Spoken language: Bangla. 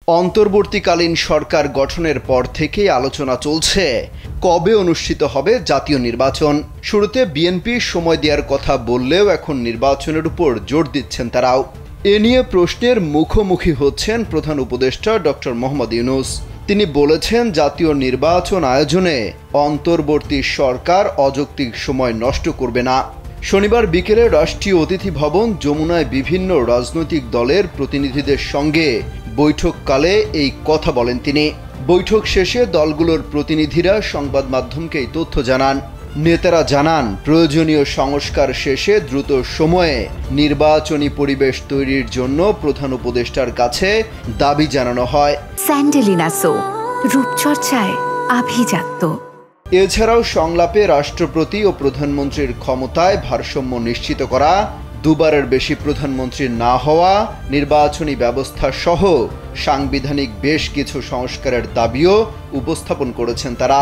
অন্তর্বর্তীকালীন সরকার গঠনের পর থেকেই আলোচনা চলছে কবে অনুষ্ঠিত হবে জাতীয় নির্বাচন। শুরুতে বিএনপি সময় দেওয়ার কথা বললেও এখন নির্বাচনের উপর জোর দিচ্ছেন তারাও। এ নিয়ে প্রশ্নের মুখোমুখি হচ্ছেন প্রধান উপদেষ্টা ডক্টর মোহাম্মদ ইউনূস। তিনি বলেছেন, জাতীয় নির্বাচন আয়োজনে অন্তর্বর্তী সরকার অযৌক্তিক সময় নষ্ট করবে না। শনিবার বিকেলে রাষ্ট্রীয় অতিথি ভবন যমুনায় বিভিন্ন রাজনৈতিক দলের প্রতিনিধিদের সঙ্গে বৈঠককালে এই কথা বলেন তিনি। বৈঠক শেষে দলগুলোর প্রতিনিধিরা সংবাদ মাধ্যমকে এই তথ্য জানান। নেতারা জানান, প্রয়োজনীয় সংস্কার শেষে দ্রুত সময়ে নির্বাচনী পরিবেশ তৈরির জন্য প্রধান উপদেষ্টার কাছে দাবি জানানো হয়। স্যান্ডেলিনা সো, রূপচর্চায় আভিজাত্য। এছাড়াও সংলাপে রাষ্ট্রপতি ও প্রধানমন্ত্রীর ক্ষমতায় ভারসাম্য নিশ্চিত করা, দুবারের বেশি প্রধানমন্ত্রী না হওয়া, নির্বাচনী ব্যবস্থা সহ সাংবিধানিক বেশ কিছু সংস্কারের দাবিও উপস্থাপন করেছেন তারা।